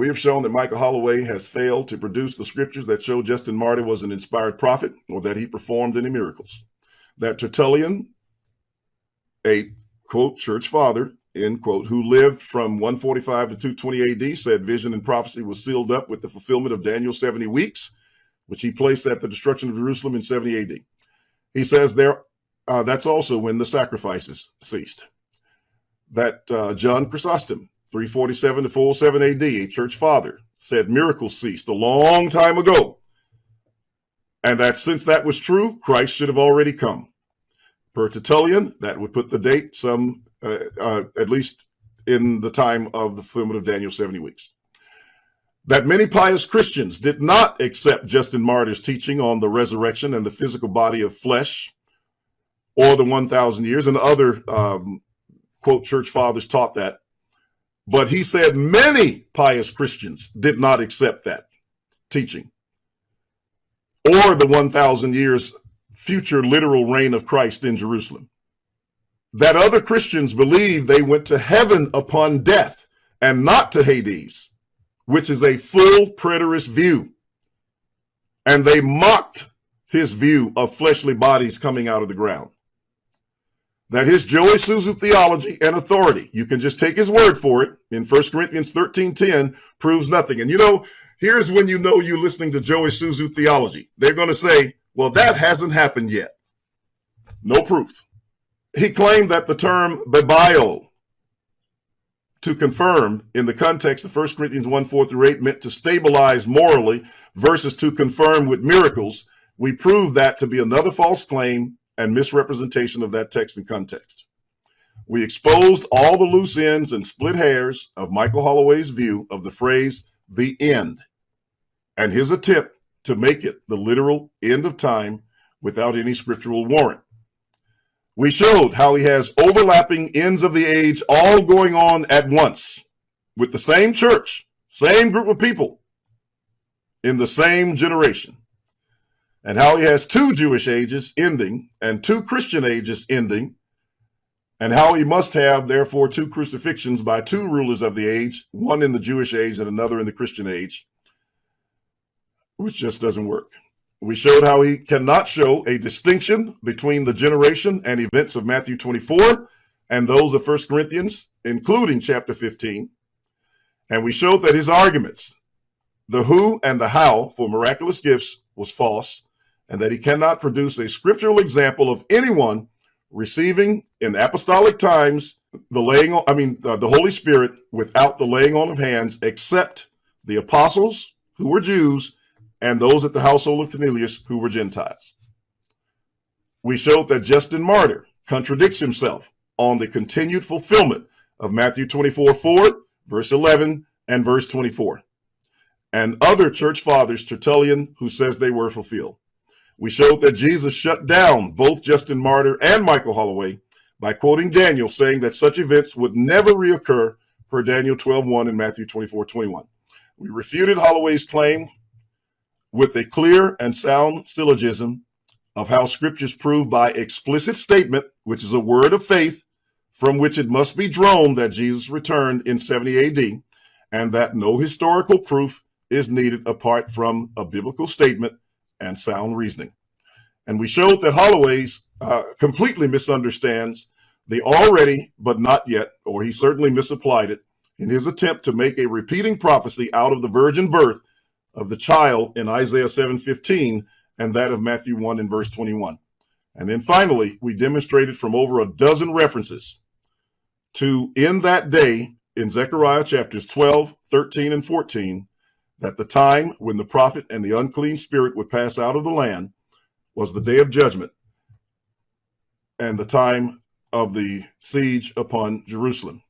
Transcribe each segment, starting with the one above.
We have shown that Michael Holloway has failed to produce the scriptures that show Justin Martyr was an inspired prophet or that he performed any miracles. That Tertullian, a, quote, church father, end quote, who lived from 145 to 220 AD, said vision and prophecy was sealed up with the fulfillment of Daniel's 70 weeks, which he placed at the destruction of Jerusalem in 70 AD. He says that's also when the sacrifices ceased. That John Chrysostom, 347 to 407 AD, a church father, said miracles ceased a long time ago, and that since that was true, Christ should have already come. Per Tertullian, that would put the date at least in the time of the fulfillment of Daniel's 70 weeks. That many pious Christians did not accept Justin Martyr's teaching on the resurrection and the physical body of flesh, or the 1,000 years, and other, quote, church fathers taught that. But he said many pious Christians did not accept that teaching, or the 1,000 years future literal reign of Christ in Jerusalem. That other Christians believed they went to heaven upon death and not to Hades, which is a full preterist view. And they mocked his view of fleshly bodies coming out of the ground. That his Joey Suzu theology and authority, you can just take his word for it, in 1 Corinthians 13:10, proves nothing. And here's when you know you're listening to Joey Suzu theology. They're going to say, well, that hasn't happened yet. No proof. He claimed that the term bibio, to confirm, in the context of 1 Corinthians 1:4-8, meant to stabilize morally versus to confirm with miracles. We proved that to be another false claim and misrepresentation of that text and context. We exposed all the loose ends and split hairs of Michael Holloway's view of the phrase the end and his attempt to make it the literal end of time without any scriptural warrant. We showed how he has overlapping ends of the age all going on at once with the same church, same group of people in the same generation, and how he has two Jewish ages ending and two Christian ages ending, and how he must have, therefore, two crucifixions by two rulers of the age, one in the Jewish age and another in the Christian age, which just doesn't work. We showed how he cannot show a distinction between the generation and events of Matthew 24 and those of 1 Corinthians, including chapter 15. And we showed that his arguments, the who and the how for miraculous gifts, was false, and that he cannot produce a scriptural example of anyone receiving in apostolic times the Holy Spirit without the laying on of hands, except the apostles who were Jews and those at the household of Cornelius who were Gentiles. We showed that Justin Martyr contradicts himself on the continued fulfillment of Matthew 24:4, verse 11, and verse 24, and other church fathers, Tertullian, who says they were fulfilled. We showed that Jesus shut down both Justin Martyr and Michael Holloway by quoting Daniel, saying that such events would never reoccur per Daniel 12:1 and Matthew 24:21. We refuted Holloway's claim with a clear and sound syllogism of how scriptures prove by explicit statement, which is a word of faith, from which it must be drawn that Jesus returned in 70 AD, and that no historical proof is needed apart from a biblical statement and sound reasoning. And we showed that Holloway's completely misunderstands the already but not yet, or he certainly misapplied it, in his attempt to make a repeating prophecy out of the virgin birth of the child in Isaiah 7:15 and that of Matthew 1 and verse 21. And then finally, we demonstrated from over a dozen references to in that day in Zechariah chapters 12, 13, and 14, that the time when the prophet and the unclean spirit would pass out of the land was the day of judgment and the time of the siege upon Jerusalem,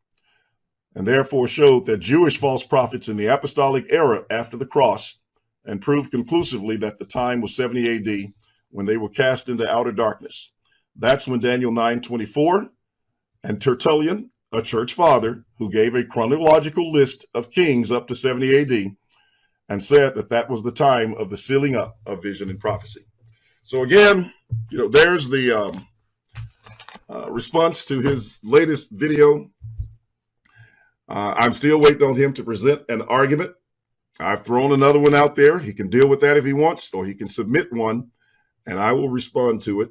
and therefore showed that Jewish false prophets in the apostolic era after the cross, and proved conclusively that the time was 70 AD when they were cast into outer darkness. That's when Daniel 9:24 and Tertullian, a church father who gave a chronological list of kings up to 70 AD, and said that that was the time of the sealing up of vision and prophecy. So again, there's the response to his latest video. I'm still waiting on him to present an argument I've thrown another one out there. He can deal with that if he wants, or he can submit one, and I will respond to it.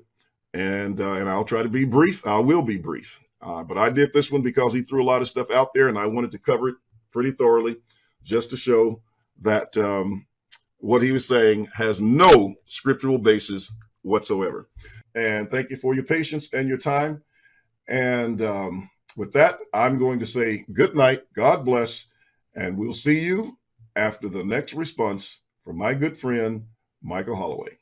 And I'll try to be brief. I will be brief. But I did this one because he threw a lot of stuff out there, and I wanted to cover it pretty thoroughly, just to show that what he was saying has no scriptural basis whatsoever. And thank you for your patience and your time. And with that, I'm going to say good night, God bless, and we'll see you after the next response from my good friend, Michael Holloway.